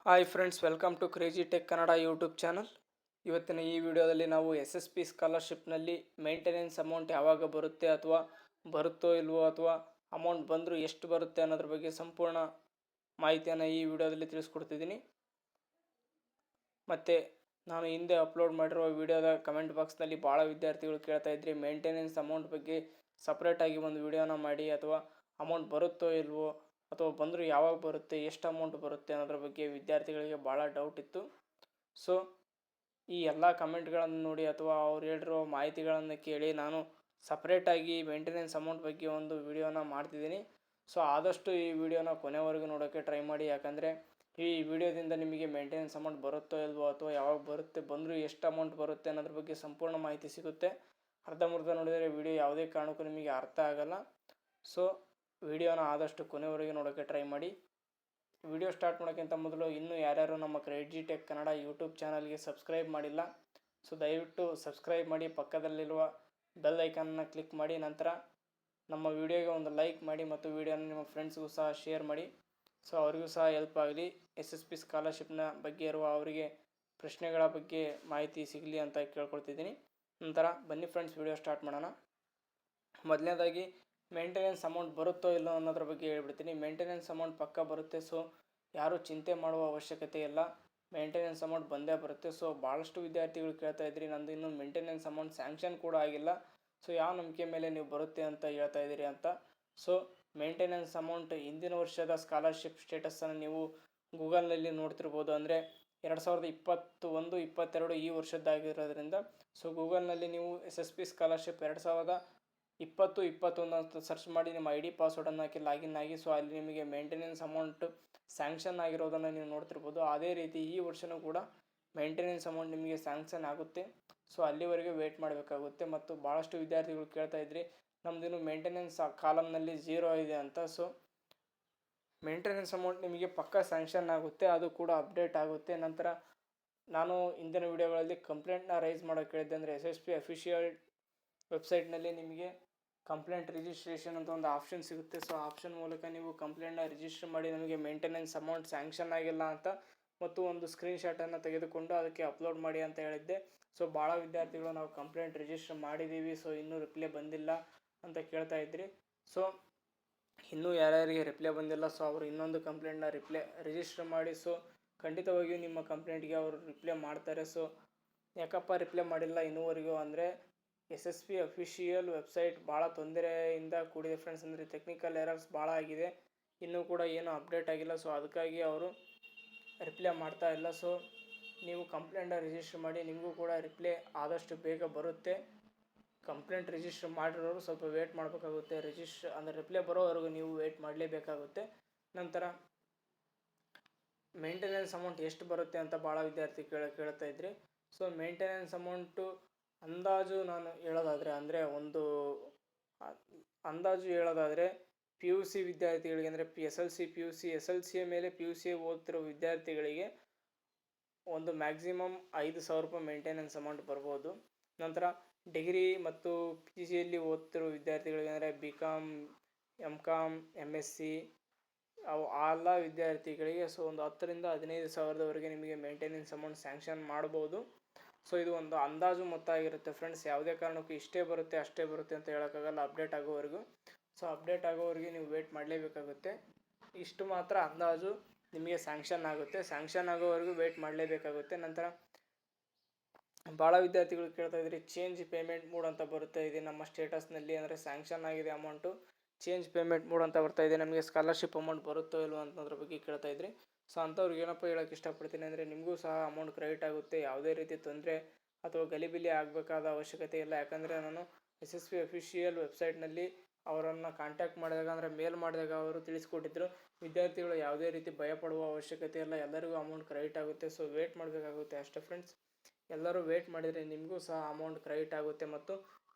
Hi friends, welcome to crazy tech Kannada YouTube channel. ಇವತ್ತಿನ ಈ ವಿಡಿಯೋದಲ್ಲಿ ನಾವು SSP ಸ್ಕಾಲರ್ಶಿಪ್ನಲ್ಲಿ ಮೇಂಟೆನೆನ್ಸ್ ಅಮೌಂಟ್ ಯಾವಾಗ ಬರುತ್ತೆ ಅಥವಾ ಬರುತ್ತೋ ಇಲ್ವೋ ಅಥವಾ ಅಮೌಂಟ್ ಬಂದರೂ ಎಷ್ಟು ಬರುತ್ತೆ ಅನ್ನೋದ್ರ ಬಗ್ಗೆ ಸಂಪೂರ್ಣ ಮಾಹಿತಿಯನ್ನು ಈ ವಿಡಿಯೋದಲ್ಲಿ ತಿಳಿಸ್ಕೊಡ್ತಿದ್ದೀನಿ. ಮತ್ತು ನಾನು ಹಿಂದೆ ಅಪ್ಲೋಡ್ ಮಾಡಿರುವ ವಿಡಿಯೋದ ಕಮೆಂಟ್ ಬಾಕ್ಸ್ನಲ್ಲಿ ಭಾಳ ವಿದ್ಯಾರ್ಥಿಗಳು ಕೇಳ್ತಾ ಇದ್ರಿ ಮೇಂಟೆನೆನ್ಸ್ ಅಮೌಂಟ್ ಬಗ್ಗೆ ಸಪ್ರೇಟಾಗಿ ಒಂದು ವಿಡಿಯೋನ ಮಾಡಿ, ಅಥವಾ ಅಮೌಂಟ್ ಬರುತ್ತೋ ಇಲ್ವೋ ಅಥವಾ ಬಂದರೂ ಯಾವಾಗ ಬರುತ್ತೆ, ಎಷ್ಟು ಅಮೌಂಟ್ ಬರುತ್ತೆ ಅನ್ನೋದ್ರ ಬಗ್ಗೆ ವಿದ್ಯಾರ್ಥಿಗಳಿಗೆ ಭಾಳ ಡೌಟ್ ಇತ್ತು. ಸೊ ಈ ಎಲ್ಲ ಕಮೆಂಟ್ಗಳನ್ನು ನೋಡಿ ಅಥವಾ ಅವ್ರು ಹೇಳಿರೋ ಮಾಹಿತಿಗಳನ್ನು ಕೇಳಿ ನಾನು ಸಪ್ರೇಟಾಗಿ ಮೇಂಟೆನೆನ್ಸ್ ಅಮೌಂಟ್ ಬಗ್ಗೆ ಒಂದು ವಿಡಿಯೋನ ಮಾಡ್ತಿದ್ದೀನಿ. ಸೊ ಆದಷ್ಟು ಈ ವಿಡಿಯೋನ ಕೊನೆವರೆಗೂ ನೋಡೋಕ್ಕೆ ಟ್ರೈ ಮಾಡಿ, ಯಾಕಂದರೆ ಈ ವಿಡಿಯೋದಿಂದ ನಿಮಗೆ ಮೇಂಟೆನೆನ್ಸ್ ಅಮೌಂಟ್ ಬರುತ್ತೋ ಇಲ್ವೋ ಅಥವಾ ಯಾವಾಗ ಬರುತ್ತೆ, ಬಂದರೂ ಎಷ್ಟು ಅಮೌಂಟ್ ಬರುತ್ತೆ ಅನ್ನೋದ್ರ ಬಗ್ಗೆ ಸಂಪೂರ್ಣ ಮಾಹಿತಿ ಸಿಗುತ್ತೆ. ಅರ್ಧಂಬರ್ಧ ನೋಡಿದರೆ ವಿಡಿಯೋ ಯಾವುದೇ ಕಾರಣಕ್ಕೂ ನಿಮಗೆ ಅರ್ಥ ಆಗಲ್ಲ. ಸೊ ವಿಡಿಯೋನ ಆದಷ್ಟು ಕೊನೆವರೆಗೆ ನೋಡೋಕ್ಕೆ ಟ್ರೈ ಮಾಡಿ. ವಿಡಿಯೋ ಸ್ಟಾರ್ಟ್ ಮಾಡೋಕ್ಕಿಂತ ಮೊದಲು ಇನ್ನೂ ಯಾರ್ಯಾರು ನಮ್ಮ ಕ್ರೇಜಿ ಟೆಕ್ ಕನ್ನಡ ಯೂಟ್ಯೂಬ್ ಚಾನಲ್ಗೆ ಸಬ್ಸ್ಕ್ರೈಬ್ ಮಾಡಿಲ್ಲ, ಸೊ ದಯವಿಟ್ಟು ಸಬ್ಸ್ಕ್ರೈಬ್ ಮಾಡಿ, ಪಕ್ಕದಲ್ಲಿರುವ ಬೆಲ್ ಐಕಾನನ್ನು ಕ್ಲಿಕ್ ಮಾಡಿ, ನಂತರ ನಮ್ಮ ವಿಡಿಯೋಗೆ ಒಂದು ಲೈಕ್ ಮಾಡಿ ಮತ್ತು ವಿಡಿಯೋನ ನಿಮ್ಮ ಫ್ರೆಂಡ್ಸ್ಗೂ ಸಹ ಶೇರ್ ಮಾಡಿ. ಸೊ ಅವರಿಗೂ ಸಹ ಹೆಲ್ಪ್ ಆಗಲಿ, SSP ಸ್ಕಾಲರ್ಶಿಪ್ನ ಬಗ್ಗೆ ಇರುವ ಅವರಿಗೆ ಪ್ರಶ್ನೆಗಳ ಬಗ್ಗೆ ಮಾಹಿತಿ ಸಿಗಲಿ ಅಂತ ಕೇಳ್ಕೊಳ್ತಿದ್ದೀನಿ. ನಂತರ ಬನ್ನಿ ಫ್ರೆಂಡ್ಸ್, ವಿಡಿಯೋ ಸ್ಟಾರ್ಟ್ ಮಾಡೋಣ. ಮೊದಲನೇದಾಗಿ ಮೇಂಟೆನೆನ್ಸ್ ಅಮೌಂಟ್ ಬರುತ್ತೋ ಇಲ್ಲೋ ಅನ್ನೋದ್ರ ಬಗ್ಗೆ ಹೇಳ್ಬಿಡ್ತೀನಿ. ಮೇಂಟೆನೆನ್ಸ್ ಅಮೌಂಟ್ ಪಕ್ಕ ಬರುತ್ತೆ, ಸೊ ಯಾರೂ ಚಿಂತೆ ಮಾಡುವ ಅವಶ್ಯಕತೆ ಇಲ್ಲ, ಮೇಂಟೆನೆನ್ಸ್ ಅಮೌಂಟ್ ಬಂದೇ ಬರುತ್ತೆ. ಸೊ ಭಾಳಷ್ಟು ವಿದ್ಯಾರ್ಥಿಗಳು ಕೇಳ್ತಾ ಇದ್ರಿ, ನಂದು ಇನ್ನೂ ಮೇಂಟೆನೆನ್ಸ್ ಅಮೌಂಟ್ ಸ್ಯಾಂಕ್ಷನ್ ಕೂಡ ಆಗಿಲ್ಲ, ಸೊ ಯಾವ ನಂಬಿಕೆ ಮೇಲೆ ನೀವು ಬರುತ್ತೆ ಅಂತ ಹೇಳ್ತಾ ಇದ್ದೀರಿ ಅಂತ. ಸೊ ಮೇಂಟೆನೆನ್ಸ್ ಅಮೌಂಟ್ ಹಿಂದಿನ ವರ್ಷದ ಸ್ಕಾಲರ್ಶಿಪ್ ಸ್ಟೇಟಸನ್ನು ನೀವು ಗೂಗಲ್ನಲ್ಲಿ ನೋಡ್ತಿರ್ಬೋದು. ಅಂದರೆ 2021, 22 ಈ ವರ್ಷದ್ದಾಗಿರೋದ್ರಿಂದ ಸೊ ಗೂಗಲ್ನಲ್ಲಿ ನೀವು SSP ಸ್ಕಾಲರ್ಶಿಪ್ 2020, 21 ಅಂತ ಸರ್ಚ್ ಮಾಡಿ ನಿಮ್ಮ ID ಪಾಸ್ವರ್ಡನ್ನು ಹಾಕಿ ಲಾಗಿನ್ ಆಗಿ, ಸೊ ಅಲ್ಲಿ ನಿಮಗೆ ಮೇಂಟೆನೆನ್ಸ್ ಅಮೌಂಟ್ ಸ್ಯಾಂಕ್ಷನ್ ಆಗಿರೋದನ್ನು ನೀವು ನೋಡ್ತಿರ್ಬೋದು. ಅದೇ ರೀತಿ ಈ ವರ್ಷವೂ ಕೂಡ ಮೇಂಟೆನೆನ್ಸ್ ಅಮೌಂಟ್ ನಿಮಗೆ ಸ್ಯಾಂಕ್ಷನ್ ಆಗುತ್ತೆ, ಸೊ ಅಲ್ಲಿವರೆಗೆ ವೇಟ್ ಮಾಡಬೇಕಾಗುತ್ತೆ. ಮತ್ತು ಭಾಳಷ್ಟು ವಿದ್ಯಾರ್ಥಿಗಳು ಕೇಳ್ತಾ ಇದ್ರಿ, ನಮ್ಮದಿನ್ನು ಮೇಂಟೆನೆನ್ಸ್ ಕಾಲಮ್ನಲ್ಲಿ 0 ಇದೆ ಅಂತ. ಸೊ ಮೇಂಟೆನೆನ್ಸ್ ಅಮೌಂಟ್ ನಿಮಗೆ ಪಕ್ಕ ಸ್ಯಾಂಕ್ಷನ್ ಆಗುತ್ತೆ, ಅದು ಕೂಡ ಅಪ್ಡೇಟ್ ಆಗುತ್ತೆ. ನಂತರ ನಾನು ಇಂದಿನ ವಿಡಿಯೋಗಳಲ್ಲಿ ಕಂಪ್ಲೇಂಟ್ನ ರೈಸ್ ಮಾಡೋಕ್ಕೆ ಹೇಳಿದ್ದೆ. ಅಂದರೆ SSP ಅಫಿಷಿಯಲ್ ವೆಬ್ಸೈಟ್ನಲ್ಲಿ ನಿಮಗೆ ಕಂಪ್ಲೇಂಟ್ ರಿಜಿಸ್ಟ್ರೇಷನ್ ಅಂತ ಒಂದು ಆಪ್ಷನ್ ಸಿಗುತ್ತೆ. ಸೊ ಆಪ್ಷನ್ ಮೂಲಕ ನೀವು ಕಂಪ್ಲೇಂಟ್ನ ರಿಜಿಸ್ಟರ್ ಮಾಡಿ ನಮಗೆ ಮೇಂಟೆನೆನ್ಸ್ ಅಮೌಂಟ್ ಸ್ಯಾಂಕ್ಷನ್ ಆಗಿಲ್ಲ ಅಂತ ಮತ್ತು ಒಂದು ಸ್ಕ್ರೀನ್ಶಾಟನ್ನು ತೆಗೆದುಕೊಂಡು ಅದಕ್ಕೆ ಅಪ್ಲೋಡ್ ಮಾಡಿ ಅಂತ ಹೇಳಿದ್ದೆ. ಸೊ ಭಾಳ ವಿದ್ಯಾರ್ಥಿಗಳು ನಾವು ಕಂಪ್ಲೇಂಟ್ ರಿಜಿಸ್ಟರ್ ಮಾಡಿದ್ದೀವಿ, ಸೊ ಇನ್ನೂ ರಿಪ್ಲೈ ಬಂದಿಲ್ಲ ಅಂತ ಕೇಳ್ತಾ ಇದ್ರಿ. ಸೊ ಇನ್ನೂ ಯಾರ್ಯಾರಿಗೆ ರಿಪ್ಲೈ ಬಂದಿಲ್ಲ, ಸೊ ಅವರು ಇನ್ನೊಂದು ಕಂಪ್ಲೇಂಟ್ನ ರಿಜಿಸ್ಟರ್ ಮಾಡಿ. ಸೊ ಖಂಡಿತವಾಗಿಯೂ ನಿಮ್ಮ ಕಂಪ್ಲೇಂಟ್ಗೆ ಅವರು ರಿಪ್ಲೈ ಮಾಡ್ತಾರೆ. ಸೊ ಯಾಕಪ್ಪ ರಿಪ್ಲೈ ಮಾಡಿಲ್ಲ ಇನ್ನೂವರೆಗೂ ಅಂದರೆ SSP ಅಫಿಷಿಯಲ್ ವೆಬ್ಸೈಟ್ ಭಾಳ ತೊಂದರೆಯಿಂದ ಕೂಡಿದೆ ಫ್ರೆಂಡ್ಸ್. ಅಂದರೆ ಟೆಕ್ನಿಕಲ್ ಎರರ್ಸ್ ಭಾಳ ಆಗಿದೆ, ಇನ್ನೂ ಕೂಡ ಏನೂ ಅಪ್ಡೇಟ್ ಆಗಿಲ್ಲ. ಸೊ ಅದಕ್ಕಾಗಿ ಅವರು ರಿಪ್ಲೈ ಮಾಡ್ತಾ ಇಲ್ಲ. ಸೊ ನೀವು ಕಂಪ್ಲೇಂಟ್ನ ರಿಜಿಸ್ಟರ್ ಮಾಡಿ, ನಿಮಗೂ ಕೂಡ ರಿಪ್ಲೈ ಆದಷ್ಟು ಬೇಗ ಬರುತ್ತೆ. ಕಂಪ್ಲೇಂಟ್ ರಿಜಿಸ್ಟರ್ ಮಾಡಿರೋರು ಸ್ವಲ್ಪ ವೇಟ್ ಮಾಡಬೇಕಾಗುತ್ತೆ, ಅಂದರೆ ರಿಪ್ಲೈ ಬರೋವರೆಗೂ ನೀವು ವೇಟ್ ಮಾಡಲೇಬೇಕಾಗುತ್ತೆ. ನಂತರ ಮೇಂಟೆನೆನ್ಸ್ ಅಮೌಂಟ್ ಎಷ್ಟು ಬರುತ್ತೆ ಅಂತ ಭಾಳ ವಿದ್ಯಾರ್ಥಿ ಕೇಳ್ತಾ ಇದ್ರಿ. ಸೊ ಮೇಂಟೆನೆನ್ಸ್ ಅಮೌಂಟು ಅಂದಾಜು ನಾನು ಹೇಳೋದಾದರೆ, ಅಂದರೆ ಒಂದು ಅಂದಾಜು ಹೇಳೋದಾದರೆ PUC ವಿದ್ಯಾರ್ಥಿಗಳಿಗೆ, ಅಂದರೆ SLC PUC SLCಯ ಮೇಲೆ PUC ಓದ್ತಿರೋ ವಿದ್ಯಾರ್ಥಿಗಳಿಗೆ ಒಂದು ಮ್ಯಾಕ್ಸಿಮಮ್ 5,000 ರೂಪಾಯಿ ಮೇಂಟೆನೆನ್ಸ್ ಅಮೌಂಟ್ ಬರ್ಬೋದು. ನಂತರ ಡಿಗ್ರಿ ಮತ್ತು PGಯಲ್ಲಿ ಓದ್ತಿರೋ ವಿದ್ಯಾರ್ಥಿಗಳಿಗೆ, ಅಂದರೆ BCom, MCom, MSc ಅವು ಎಲ್ಲ ವಿದ್ಯಾರ್ಥಿಗಳಿಗೆ ಸೊ ಒಂದು 10,000ರಿಂದ 15,000ದವರೆಗೆ ನಿಮಗೆ ಮೇಂಟೆನೆನ್ಸ್ ಅಮೌಂಟ್ ಸ್ಯಾಂಕ್ಷನ್ ಮಾಡ್ಬೋದು. ಸೊ ಇದು ಒಂದು ಅಂದಾಜು ಮೊತ್ತ ಆಗಿರುತ್ತೆ ಫ್ರೆಂಡ್ಸ್. ಯಾವುದೇ ಕಾರಣಕ್ಕೂ ಇಷ್ಟೇ ಬರುತ್ತೆ ಅಷ್ಟೇ ಬರುತ್ತೆ ಅಂತ ಹೇಳೋಕ್ಕಾಗಲ್ಲ ಅಪ್ಡೇಟ್ ಆಗೋವರೆಗೂ. ಸೊ ಅಪ್ಡೇಟ್ ಆಗೋವರೆಗೆ ನೀವು ವೇಟ್ ಮಾಡಲೇಬೇಕಾಗುತ್ತೆ. ಇಷ್ಟು ಮಾತ್ರ ಅಂದಾಜು ನಿಮಗೆ ಸ್ಯಾಂಕ್ಷನ್ ಆಗುತ್ತೆ, ಸ್ಯಾಂಕ್ಷನ್ ಆಗೋವರೆಗೂ ವೇಟ್ ಮಾಡಲೇಬೇಕಾಗುತ್ತೆ. ನಂತರ ಭಾಳ ವಿದ್ಯಾರ್ಥಿಗಳು ಕೇಳ್ತಾ ಇದ್ರಿ, ಚೇಂಜ್ ಪೇಮೆಂಟ್ ಮೋಡ್ ಅಂತ ಬರುತ್ತೆ ಇದೆ ನಮ್ಮ ಸ್ಟೇಟಸ್ನಲ್ಲಿ. ಅಂದರೆ ಸ್ಯಾಂಕ್ಷನ್ ಆಗಿದೆ ಅಮೌಂಟು, ಚೇಂಜ್ ಪೇಮೆಂಟ್ ಮೋಡ್ ಅಂತ ಬರ್ತಾ ಇದೆ, ನಮಗೆ ಸ್ಕಾಲರ್ಶಿಪ್ ಅಮೌಂಟ್ ಬರುತ್ತೋ ಇಲ್ವೋ ಅಂತಂದ್ರ ಬಗ್ಗೆ ಕೇಳ್ತಾ ಇದ್ರಿ. ಸೊ ಅಂಥವ್ರಿಗೆ ಏನಪ್ಪ ಹೇಳೋಕ್ಕೆ ಇಷ್ಟಪಡ್ತೀನಿ ಅಂದರೆ, ನಿಮಗೂ ಸಹ ಅಮೌಂಟ್ ಕ್ರೆಡಿಟ್ ಆಗುತ್ತೆ, ಯಾವುದೇ ರೀತಿ ತೊಂದರೆ ಅಥವಾ ಗಲಿಬಿಲಿ ಆಗಬೇಕಾದ ಅವಶ್ಯಕತೆ ಇಲ್ಲ. ಯಾಕಂದರೆ ನಾನು SSP ಅಫಿಷಿಯಲ್ ವೆಬ್ಸೈಟ್ನಲ್ಲಿ ಅವರನ್ನು ಕಾಂಟ್ಯಾಕ್ಟ್ ಮಾಡಿದಾಗ, ಅಂದರೆ ಮೇಲ್ ಮಾಡಿದಾಗ ಅವರು ತಿಳಿಸ್ಕೊಟ್ಟಿದ್ರು, ವಿದ್ಯಾರ್ಥಿಗಳು ಯಾವುದೇ ರೀತಿ ಭಯಪಡುವ ಅವಶ್ಯಕತೆ ಇಲ್ಲ, ಎಲ್ಲರಿಗೂ ಅಮೌಂಟ್ ಕ್ರೆಡಿಟ್ ಆಗುತ್ತೆ. ಸೊ ವೇಟ್ ಮಾಡಬೇಕಾಗುತ್ತೆ ಅಷ್ಟೇ ಫ್ರೆಂಡ್ಸ್. ಎಲ್ಲರೂ ವೇಟ್ ಮಾಡಿದರೆ ನಿಮಗೂ ಸಹ ಅಮೌಂಟ್ ಕ್ರೆಡಿಟ್ ಆಗುತ್ತೆ ಮತ್ತು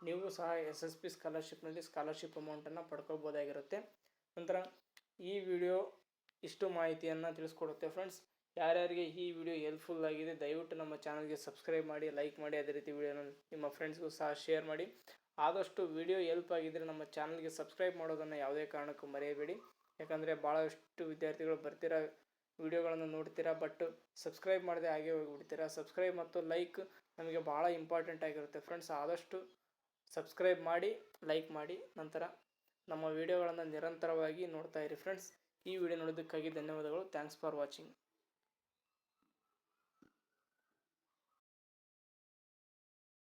ನೀವು ಸಹ SSP ಸ್ಕಾಲರ್ಶಿಪ್ನಲ್ಲಿ ಸ್ಕಾಲರ್ಶಿಪ್ ಅಮೌಂಟನ್ನು ಪಡ್ಕೋಬೋದಾಗಿರುತ್ತೆ. ನಂತರ ಈ ವಿಡಿಯೋ ಇಷ್ಟು ಮಾಹಿತಿಯನ್ನು ತಿಳಿಸ್ಕೊಡುತ್ತೆ ಫ್ರೆಂಡ್ಸ್. ಯಾರ್ಯಾರಿಗೆ ಈ ವಿಡಿಯೋ ಹೆಲ್ಪ್ಫುಲ್ ಆಗಿದೆ ದಯವಿಟ್ಟು ನಮ್ಮ ಚಾನಲ್ಗೆ ಸಬ್ಸ್ಕ್ರೈಬ್ ಮಾಡಿ, ಲೈಕ್ ಮಾಡಿ, ಅದೇ ರೀತಿ ವಿಡಿಯೋನ ನಿಮ್ಮ ಫ್ರೆಂಡ್ಸ್ಗೂ ಸಹ ಶೇರ್ ಮಾಡಿ. ಆದಷ್ಟು ವಿಡಿಯೋ ಹೆಲ್ಪ್ ಆಗಿದ್ದರೆ ನಮ್ಮ ಚಾನಲ್ಗೆ ಸಬ್ಸ್ಕ್ರೈಬ್ ಮಾಡೋದನ್ನು ಯಾವುದೇ ಕಾರಣಕ್ಕೂ ಮರೆಯಬೇಡಿ. ಯಾಕಂದರೆ ಭಾಳಷ್ಟು ವಿದ್ಯಾರ್ಥಿಗಳು ಬರ್ತಿರೋ ವಿಡಿಯೋಗಳನ್ನು ನೋಡ್ತೀರಾ, ಬಟ್ ಸಬ್ಸ್ಕ್ರೈಬ್ ಮಾಡದೆ ಹಾಗೆ ಹೋಗಿಬಿಡ್ತೀರಾ. ಸಬ್ಸ್ಕ್ರೈಬ್ ಮತ್ತು ಲೈಕ್ ನಮಗೆ ಭಾಳ ಇಂಪಾರ್ಟೆಂಟ್ ಆಗಿರುತ್ತೆ ಫ್ರೆಂಡ್ಸ್. ಆದಷ್ಟು ಸಬ್ಸ್ಕ್ರೈಬ್ ಮಾಡಿ, ಲೈಕ್ ಮಾಡಿ, ನಂತರ ನಮ್ಮ ವಿಡಿಯೋಗಳನ್ನು ನಿರಂತರವಾಗಿ ನೋಡ್ತಾ ಇರಿ ಫ್ರೆಂಡ್ಸ್. ಈ ವಿಡಿಯೋ ನೋಡೋದಕ್ಕಾಗಿ ಧನ್ಯವಾದಗಳು. Thanks for watching.